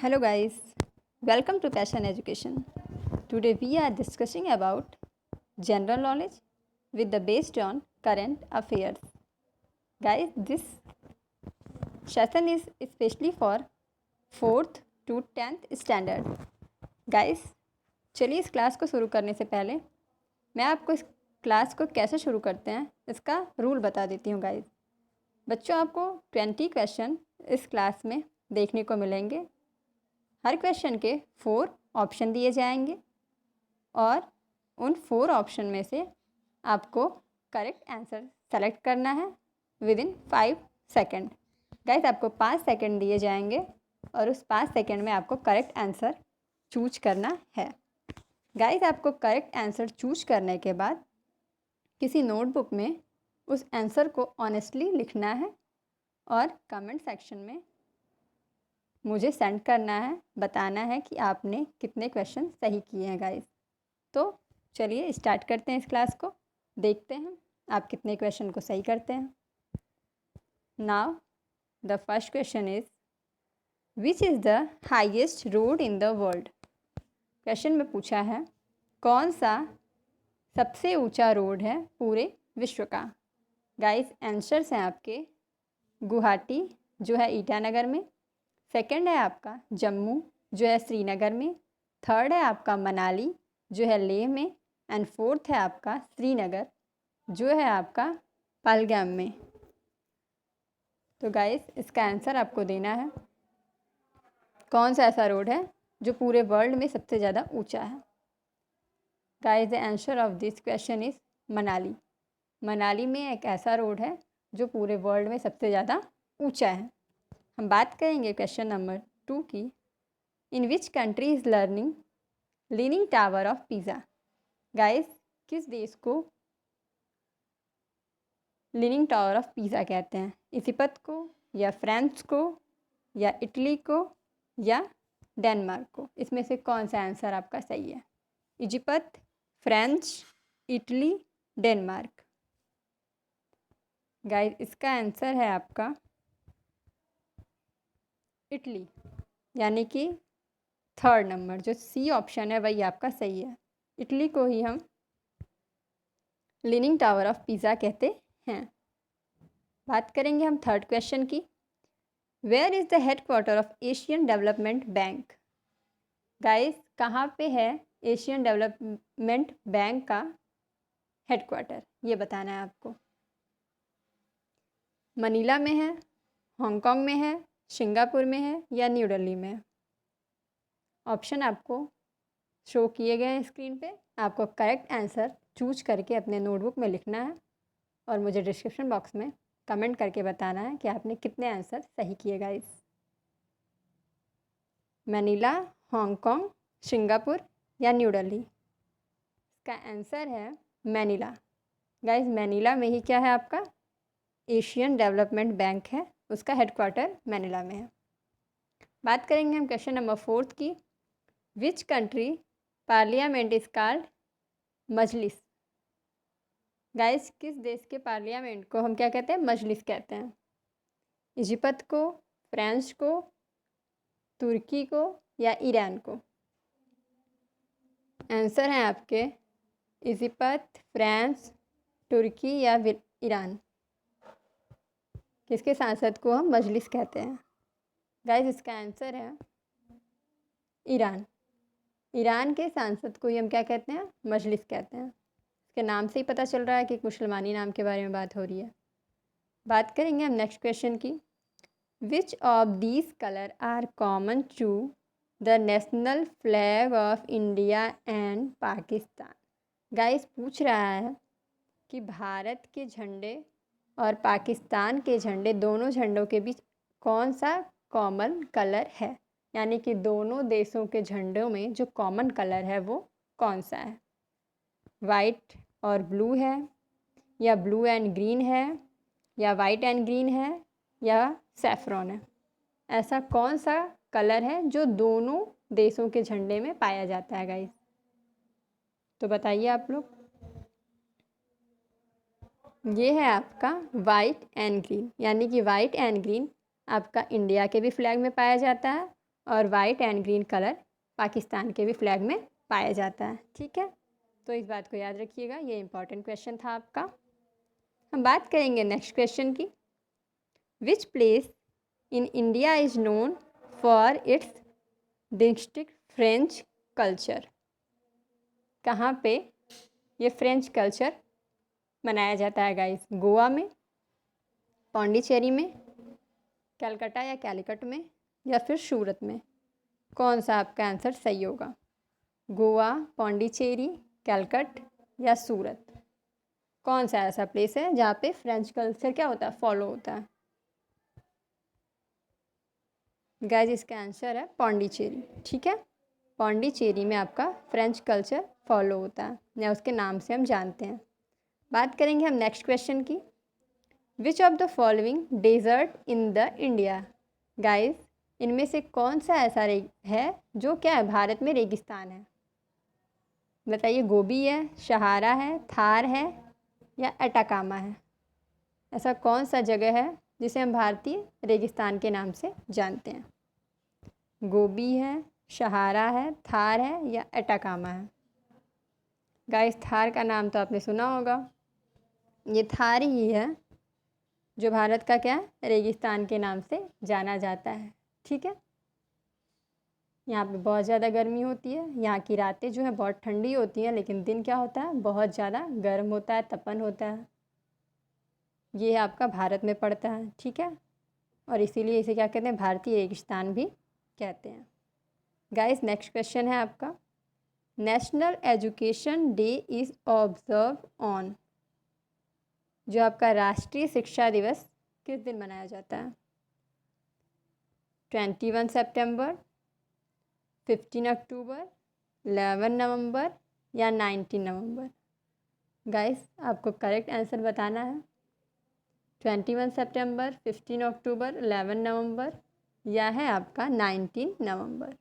Hello guys, welcome to Passion Education. Today we are discussing about general knowledge with the based on current affairs. Guys, this session is especially for 4th to 10th standard. Guys, चलिए इस class को शुरू करने से पहले मैं आपको इस क्लास को कैसे शुरू करते हैं इसका रूल बता देती हूँ गाइस। बच्चों, आपको 20 क्वेश्चन इस क्लास में देखने को मिलेंगे। हर क्वेश्चन के 4 ऑप्शन दिए जाएंगे और उन 4 ऑप्शन में से आपको करेक्ट आंसर सेलेक्ट करना है विद इन 5 सेकेंड। गाइस, आपको 5 सेकेंड दिए जाएंगे और उस 5 सेकेंड में आपको करेक्ट आंसर चूज करना है। गाइस, आपको करेक्ट आंसर चूज करने के बाद किसी नोटबुक में उस आंसर को ऑनेस्टली लिखना है और कमेंट सेक्शन में मुझे सेंड करना है, बताना है कि आपने कितने क्वेश्चन सही किए हैं गाइस। तो चलिए स्टार्ट करते हैं इस क्लास को, देखते हैं आप कितने क्वेश्चन को सही करते हैं। Now the first question is which is the highest road in the world. Question में पूछा है कौन सा सबसे ऊंचा रोड है पूरे विश्व का। गाइस, आंसर्स हैं आपके गुवाहाटी जो है ईटानगर में, सेकंड है आपका जम्मू जो है श्रीनगर में, थर्ड है आपका मनाली जो है लेह में, एंड फोर्थ है आपका श्रीनगर जो है आपका पहलगाम में। तो गाइस, इसका आंसर आपको देना है कौन सा ऐसा रोड है जो पूरे वर्ल्ड में सबसे ज़्यादा ऊंचा है। Guys, the answer of this question is Manali. Manali में एक ऐसा रोड है जो पूरे वर्ल्ड में सबसे ज़्यादा ऊंचा है। हम बात करेंगे क्वेश्चन नंबर 2 की। In which country is leaning tower of Pisa. Guys, किस देश को लीनिंग टावर ऑफ पीज़ा कहते हैं? इजिप्ट को या फ्रांस को या इटली को या डेनमार्क को? इसमें से कौन सा आंसर आपका सही है? Egypt, France, Italy, Denmark. Guys, इसका आंसर है आपका इटली, यानी कि थर्ड नंबर जो सी ऑप्शन है वही आपका सही है। इटली को ही हम लीनिंग टावर ऑफ पीज़ा कहते हैं। बात करेंगे हम थर्ड क्वेश्चन की। Where is the headquarter of Asian development bank. Guys, कहाँ पे है एशियन डेवलपमेंट बैंक का हेडक्वार्टर, ये बताना है आपको। मनीला में है, हांगकांग में है, सिंगापुर में है या न्यू दिल्ली में है? ऑप्शन आपको शो किए गए हैं स्क्रीन पे। आपको करेक्ट आंसर चूज करके अपने नोटबुक में लिखना है और मुझे डिस्क्रिप्शन बॉक्स में कमेंट करके बताना है कि आपने कितने आंसर सही किए गाइस। मनीला, हांगकांग, सिंगापुर या न्यू दिल्ली? इसका आंसर है मनीला। गाइस, मनीला में ही क्या है आपका एशियन डेवलपमेंट बैंक है, उसका हेडक्वार्टर मनीला में है। बात करेंगे हम क्वेश्चन नंबर 4 की। Which country parliament is called Majlis. Guys, किस देश के पार्लियामेंट को हम क्या कहते हैं? मजलिस कहते हैं। इजिप्ट को, फ्रांस को, तुर्की को या ईरान को? आंसर हैं आपके इजिप्ट, फ्रांस, तुर्की या ईरान। किसके सांसद को हम मजलिस कहते हैं? गाइस, इसका आंसर है ईरान। ईरान के सांसद को ही हम क्या कहते हैं? मजलिस कहते हैं। इसके नाम से ही पता चल रहा है कि मुसलमानी नाम के बारे में बात हो रही है। बात करेंगे हम नेक्स्ट क्वेश्चन की। Which of these colour are common to the national flag of India and Pakistan. Guys, पूछ रहा है कि भारत के झंडे और पाकिस्तान के झंडे, दोनों झंडों के बीच कौन सा कॉमन कलर है, यानी कि दोनों देशों के झंडों में जो कॉमन कलर है वो कौन सा है? वाइट और ब्लू है या ब्लू एंड ग्रीन है या वाइट एंड ग्रीन है या सैफरॉन है? ऐसा कौन सा कलर है जो दोनों देशों के झंडे में पाया जाता है गाइस? तो बताइए आप लोग। ये है आपका वाइट एंड ग्रीन, यानी कि वाइट एंड ग्रीन आपका इंडिया के भी फ्लैग में पाया जाता है और white and green colour Pakistan के भी फ्लैग में पाया जाता है। ठीक है, तो इस बात को याद रखिएगा, ये इंपॉर्टेंट क्वेश्चन था आपका। हम बात करेंगे नेक्स्ट क्वेश्चन की। Which place in India is known for its distinct French culture. कहाँ पे ये फ्रेंच कल्चर मनाया जाता है गाइस? गोवा में, पौंडीचेरी में, कलकत्ता या कैलिकट में, या फिर सूरत में? कौन सा आपका आंसर सही होगा? गोवा, पौंडीचेरी, कैलकट या सूरत? कौन सा ऐसा प्लेस है जहाँ पे फ्रेंच कल्चर क्या होता है, फॉलो होता है? गाइस इसका आंसर है पौंडीचेरी। ठीक है, पौंडीचेरी में आपका फ्रेंच कल्चर फॉलो होता है, या उसके नाम से हम जानते हैं। बात करेंगे हम नेक्स्ट क्वेश्चन की। Which of the following desert in the India. Guys इनमें से कौन सा ऐसा है जो क्या है, भारत में रेगिस्तान है? बताइए, गोबी है, सहारा है, थार है या एटाकामा है? ऐसा कौन सा जगह है जिसे हम भारतीय रेगिस्तान के नाम से जानते हैं? गोबी है, सहारा है, थार है या एटाकामा है? गाइस थार का नाम तो आपने सुना होगा, ये थार ही है जो भारत का क्या है, रेगिस्तान के नाम से जाना जाता है। ठीक है, यहाँ पे बहुत ज़्यादा गर्मी होती है, यहाँ की रातें जो है बहुत ठंडी होती हैं, लेकिन दिन क्या होता है, बहुत ज़्यादा गर्म होता है, तपन होता है। ये आपका भारत में पड़ता है। ठीक है, और इसीलिए इसे क्या कहते हैं, भारतीय रेगिस्तान भी कहते हैं। गाइस नेक्स्ट क्वेश्चन है आपका। National education day is observe on. जो आपका राष्ट्रीय शिक्षा दिवस किस दिन मनाया जाता है? 21 सितंबर, 15 अक्टूबर, 11 नवंबर या 19 नवंबर? गाइस आपको करेक्ट आंसर बताना है। 21 सितंबर, 15 अक्टूबर, 11 नवंबर या है आपका 19 नवंबर?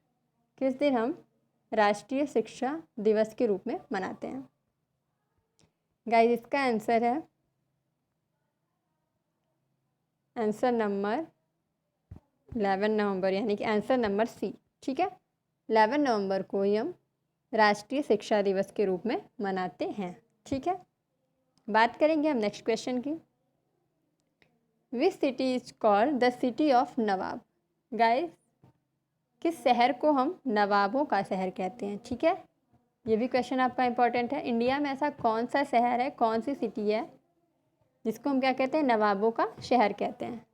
किस दिन हम राष्ट्रीय शिक्षा दिवस के रूप में मनाते हैं? गाइस इसका आंसर है आंसर नंबर 11 नवंबर, यानी कि आंसर नंबर सी। ठीक है, 11 नवंबर को ही हम राष्ट्रीय शिक्षा दिवस के रूप में मनाते हैं। ठीक है, बात करेंगे हम नेक्स्ट क्वेश्चन की। Which city is called the city of Nawab. Guys किस शहर को हम नवाबों का शहर कहते हैं? ठीक है, ये भी क्वेश्चन आपका इंपॉर्टेंट है। इंडिया में ऐसा कौन सा शहर है, कौन सी सिटी है जिसको हम क्या कहते हैं, नवाबों का शहर कहते हैं?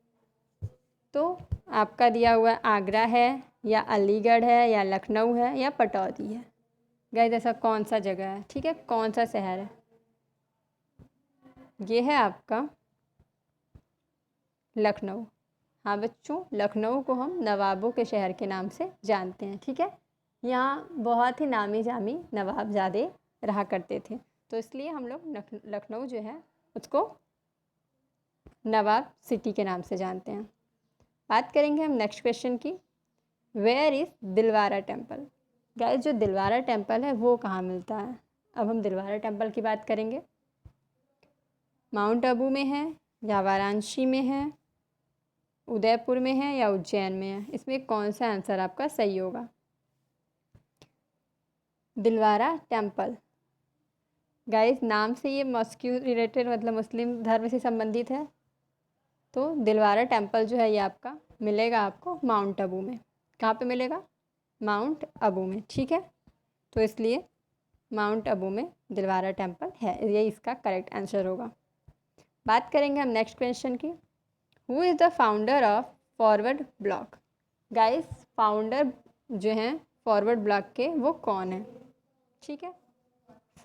तो आपका दिया हुआ आगरा है, या अलीगढ़ है, या लखनऊ है, या पटौदी है? गाइस ऐसा कौन सा जगह है? ठीक है, कौन सा शहर है? ये है आपका लखनऊ। हाँ बच्चों, लखनऊ को हम नवाबों के शहर के नाम से जानते हैं। ठीक है, यहाँ बहुत ही नामी जामी नवाबजादे रहा करते थे, तो इसलिए हम लोग लखनऊ जो है उसको नवाब सिटी के नाम से जानते हैं। बात करेंगे हम नेक्स्ट क्वेश्चन की। Where is Dilwara temple. Guys जो दिलवारा टेम्पल है वो कहाँ मिलता है? अब हम दिलवारा टेम्पल की बात करेंगे। माउंट आबू में है, या वाराणसी में है, उदयपुर में है, या उज्जैन में है? इसमें कौन सा आंसर आपका सही होगा? दिलवारा टेम्पल, गाइस नाम से ये मॉस्क्यू रिलेटेड, मतलब मुस्लिम धर्म से संबंधित है, तो दिलवारा टेम्पल जो है ये आपका मिलेगा आपको माउंट आबू में। कहाँ पे मिलेगा? माउंट आबू में। ठीक है, तो इसलिए माउंट आबू में दिलवारा टेम्पल है, ये इसका करेक्ट आंसर होगा। बात करेंगे हम नेक्स्ट क्वेश्चन की। Who is the founder of forward block. Guys founder जो हैं फॉरवर्ड ब्लॉक के वो कौन है? ठीक है,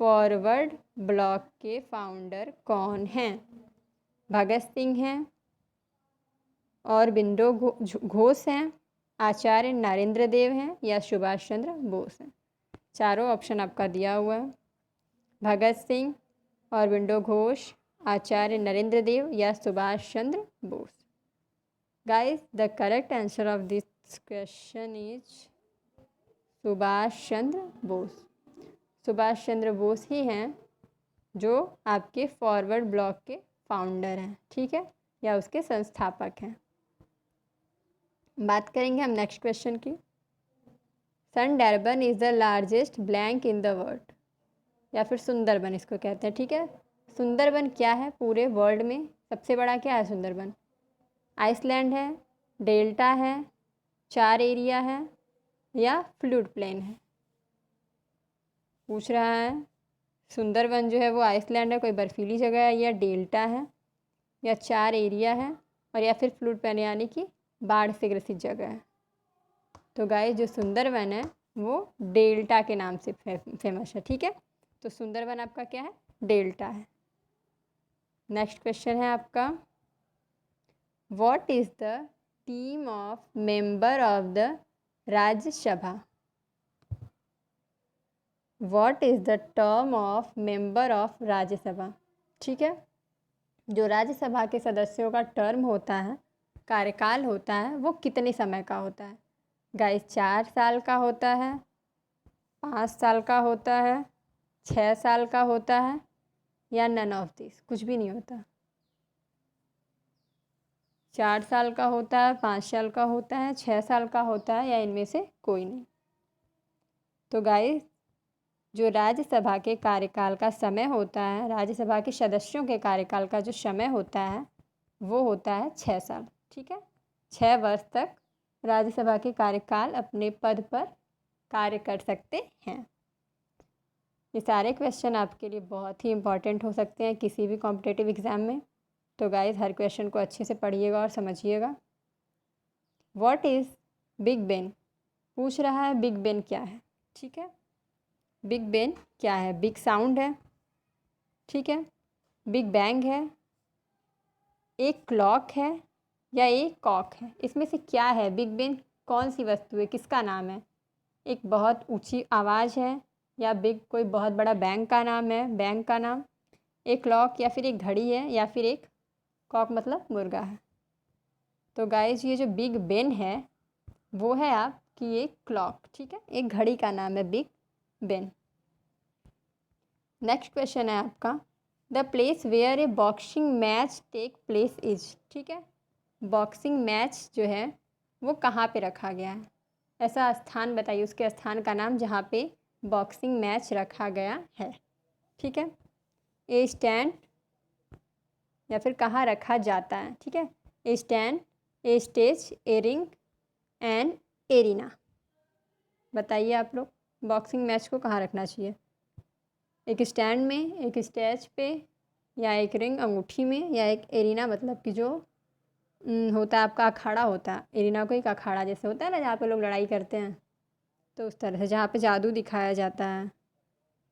फॉरवर्ड ब्लॉक के फाउंडर कौन हैं? भगत सिंह हैं, और बिंदो घोष हैं, आचार्य नरेंद्र देव हैं, या सुभाष चंद्र बोस हैं? चारों ऑप्शन आपका दिया हुआ है। भगत सिंह, अरबिंदो घोष, आचार्य नरेंद्र देव या Subhash Chandra Bose? Guys the correct answer of this question is Subhash Chandra Bose. Subhash Chandra Bose ही हैं जो आपके फॉरवर्ड ब्लॉक के फाउंडर हैं। ठीक है, या उसके संस्थापक हैं। बात करेंगे हम नेक्स्ट क्वेश्चन की। Sundarban is the largest blank in the world, या फिर सुंदरबन इसको कहते हैं। ठीक है, सुंदरबन क्या है पूरे वर्ल्ड में, सबसे बड़ा क्या है सुंदरबन? आइसलैंड है, डेल्टा है, 4 एरिया है, या फ्लूड प्लेन है? पूछ रहा है सुंदरबन जो है वो आइसलैंड है, कोई बर्फीली जगह है, या डेल्टा है, या 4 एरिया है, और या फिर फ्लूड प्लेन यानी कि बाढ़ से ग्रसित जगह है। तो गाइस जो सुंदरबन है वो डेल्टा के नाम से फेमस है। ठीक है, तो सुंदरबन आपका क्या है? डेल्टा है। नेक्स्ट क्वेश्चन है आपका, what is the team of member of the Rajya Sabha? What is the term of member of Rajya Sabha? ठीक है, जो राज्यसभा के सदस्यों का टर्म होता है, कार्यकाल होता है, वो कितने समय का होता है? गाइस 4 साल का होता है, 5 साल का होता है, 6 साल का होता है, या नन ऑफ दिस, कुछ भी नहीं होता। 4 साल का होता है, 5 साल का होता है, 6 साल का होता है, या इनमें से कोई नहीं। तो गाइस जो राज्यसभा के कार्यकाल का समय होता है, राज्यसभा के सदस्यों के कार्यकाल का जो समय होता है वो होता है 6 साल। ठीक है, 6 वर्ष तक राज्यसभा के कार्यकाल अपने पद पर कार्य कर सकते हैं। ये सारे क्वेश्चन आपके लिए बहुत ही इम्पॉर्टेंट हो सकते हैं किसी भी कॉम्पिटिटिव एग्ज़ाम में। तो गाइस हर क्वेश्चन को अच्छे से पढ़िएगा और समझिएगा। What is big Ben? पूछ रहा है बिग बेन क्या है। ठीक है, बिग बेन क्या है? बिग साउंड है, ठीक है, बिग बैंग है, एक क्लॉक है, या एक कॉक है? इसमें से क्या है? बिग बेन कौन सी वस्तु है, किसका नाम है? एक बहुत ऊंची आवाज़ है, या बिग कोई बहुत बड़ा बैंक का नाम है, बैंक का नाम, एक क्लॉक, या फिर एक घड़ी है, या फिर एक कॉक मतलब मुर्गा है? तो गाइस ये जो बिग बेन है वो है आपकी एक क्लॉक। ठीक है, एक घड़ी का नाम है बिग बेन। नेक्स्ट क्वेश्चन है आपका, the place where a boxing match take place is. ठीक है, बॉक्सिंग मैच जो है वो कहाँ पे रखा गया है? ऐसा स्थान बताइए, उसके स्थान का नाम जहाँ पे बॉक्सिंग मैच रखा गया है। ठीक है, ए स्टैंड, या फिर कहाँ रखा जाता है? ठीक है, a stand, a stage, a ring, and arena. बताइए आप लोग बॉक्सिंग मैच को कहाँ रखना चाहिए? एक स्टैंड में, एक स्टेज पे, या एक रिंग अंगूठी में, या एक एरिना मतलब कि जो होता है आपका अखाड़ा होता है। एरिना को एक अखाड़ा जैसे होता है ना जहाँ पे लोग लड़ाई करते हैं, तो उस तरह से जहाँ पे जादू दिखाया जाता है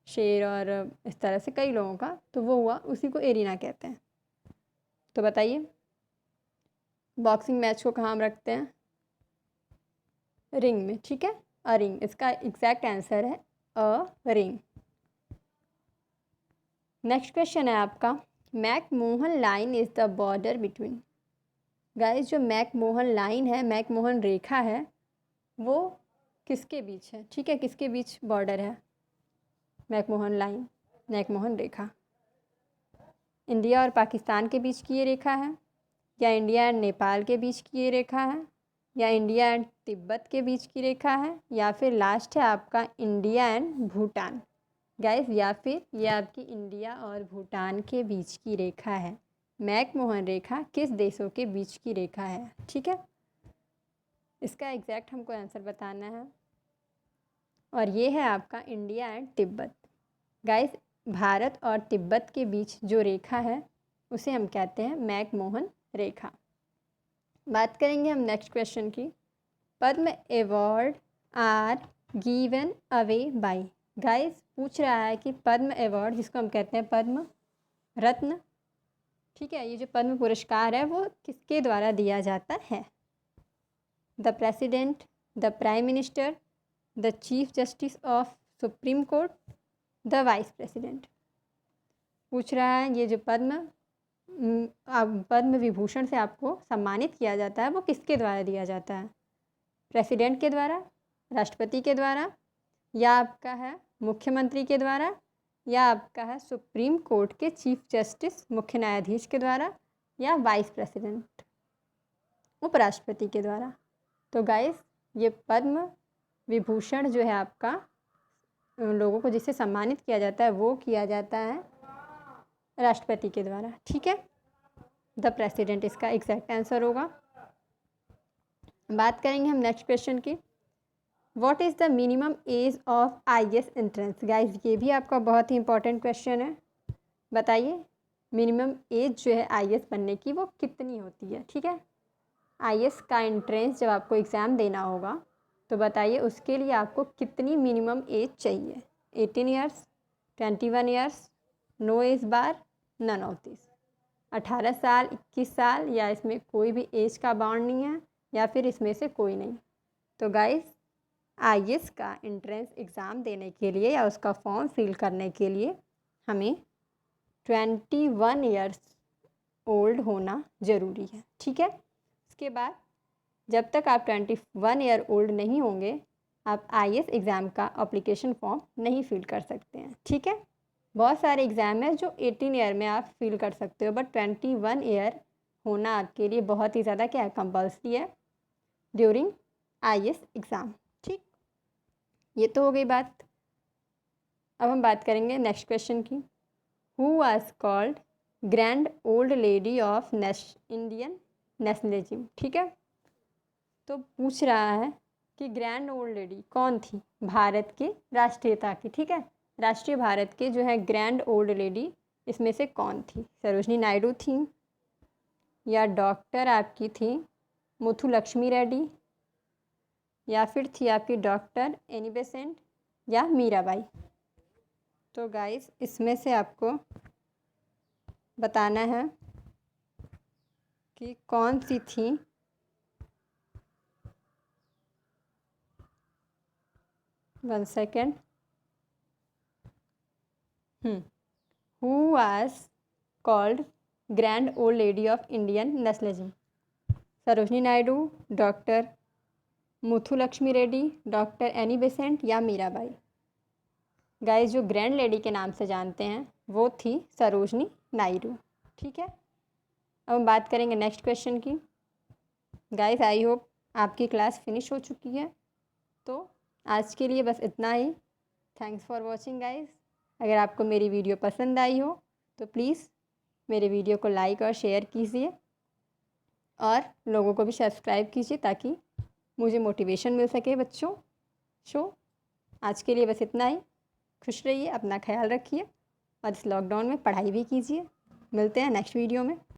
शेर और इस तरह से कई लोगों का, तो वो हुआ, उसी को एरिना कहते हैं। तो बताइए बॉक्सिंग मैच को कहाँ हम रखते हैं? रिंग में। ठीक है, अ रिंग, इसका एग्जैक्ट आंसर है अ रिंग। नेक्स्ट क्वेश्चन है आपका, McMahon line is the border between. Guys जो मैकमोहन लाइन है, मैकमोहन रेखा है, वो किसके बीच है? ठीक है, किसके बीच बॉर्डर है मैकमोहन लाइन, मैकमोहन रेखा? इंडिया और पाकिस्तान के बीच की ये रेखा है, या इंडिया एंड नेपाल के बीच की ये रेखा है, या इंडिया एंड तिब्बत के बीच की रेखा है, या फिर लास्ट है आपका इंडिया एंड भूटान? गाइस या फिर ये आपकी इंडिया और भूटान के बीच की रेखा है। मैकमोहन रेखा किस देशों के बीच की रेखा है? ठीक है, इसका एग्जैक्ट हमको आंसर बताना है, और ये है आपका India and Tibet. Guys Bharat और तिब्बत के बीच जो रेखा है उसे हम कहते हैं मैकमोहन रेखा। बात करेंगे हम नेक्स्ट क्वेश्चन की, Padma award are given away by. Guys पूछ रहा है कि पद्म अवार्ड, जिसको हम कहते हैं पद्म रत्न, ठीक है, ये जो पद्म पुरस्कार है वो किसके द्वारा दिया जाता है? The president, the prime minister, the chief justice of supreme court, the vice president? पूछ रहा है ये जो पद्म विभूषण से आपको सम्मानित किया जाता है वो किसके द्वारा दिया जाता है? प्रेसिडेंट के द्वारा, राष्ट्रपति के द्वारा, या आपका है मुख्यमंत्री के द्वारा, या आपका है सुप्रीम कोर्ट के चीफ जस्टिस मुख्य न्यायाधीश के द्वारा, या वाइस प्रेसिडेंट उपराष्ट्रपति के द्वारा? तो गाइस ये पद्म विभूषण जो है आपका उन लोगों को जिससे सम्मानित किया जाता है वो किया जाता है राष्ट्रपति के द्वारा, ठीक है। द प्रेसिडेंट इसका एग्जैक्ट आंसर होगा। बात करेंगे हम नेक्स्ट क्वेश्चन की। What is the minimum age of IAS entrance. Guys ये भी आपका बहुत ही इंपॉर्टेंट क्वेश्चन है। बताइए मिनिमम एज जो है आईएएस बनने की वो कितनी होती है, ठीक है। आईएएस का एंट्रेंस जब आपको एग्ज़ाम देना होगा तो बताइए उसके लिए आपको कितनी मिनिमम एज चाहिए। 18 years, 21 years, no age bar, none of this. 18 साल, 21 साल या इसमें कोई भी एज का बाउंड नहीं है या फिर इसमें से कोई नहीं। तो गाइस आईएएस का एंट्रेंस एग्ज़ाम देने के लिए या उसका फॉर्म फिल करने के लिए हमें 21 ईयर्स ओल्ड होना ज़रूरी है, ठीक है। उसके बाद जब तक आप 21 ईयर ओल्ड नहीं होंगे आप आईएएस एग्ज़ाम का अप्लीकेशन फॉर्म नहीं फिल कर सकते हैं, ठीक है। बहुत सारे एग्ज़ाम है जो 18 ईयर में आप फिल कर सकते हो, बट 21 ईयर होना आपके लिए बहुत ही ज़्यादा क्या है, कंपल्सरी है ड्यूरिंग आईएएस एग्ज़ाम, ठीक। ये तो हो गई बात। अब हम बात करेंगे नेक्स्ट क्वेश्चन की। Who was called grand old lady of Indian nationalism, ठीक है। तो पूछ रहा है कि ग्रैंड ओल्ड लेडी कौन थी भारत के राष्ट्रीयता की, ठीक है। राष्ट्रीय भारत के जो है ग्रैंड ओल्ड लेडी इसमें से कौन थी। सरोजनी नायडू थी या डॉक्टर आपकी थी मुथुलक्ष्मी रेड्डी या फिर थी आपकी डॉक्टर एनी बेसेंट या मीराबाई। तो गाइस इसमें से आपको बताना है कि कौन सी थी। One second. Who was called grand old lady of Indian nationalism. Sarojini Naidu, doctor Muthulakshmi Reddy, doctor Annie Besant या मीराबाई। गाइस जो ग्रैंड लेडी के नाम से जानते हैं वो थी सरोजनी नायडू, ठीक है। अब हम बात करेंगे नेक्स्ट क्वेश्चन की। गाइस आई होप आपकी क्लास फिनिश हो चुकी है। तो आज के लिए बस इतना ही। Thanks for watching guys. अगर आपको मेरी वीडियो पसंद आई हो तो प्लीज़ मेरे वीडियो को लाइक और शेयर कीजिए और लोगों को भी सब्सक्राइब कीजिए ताकि मुझे मोटिवेशन मिल सके बच्चों। आज के लिए बस इतना ही। खुश रहिए, अपना ख्याल रखिए और इस लॉकडाउन में पढ़ाई भी कीजिए। मिलते हैं नेक्स्ट वीडियो में।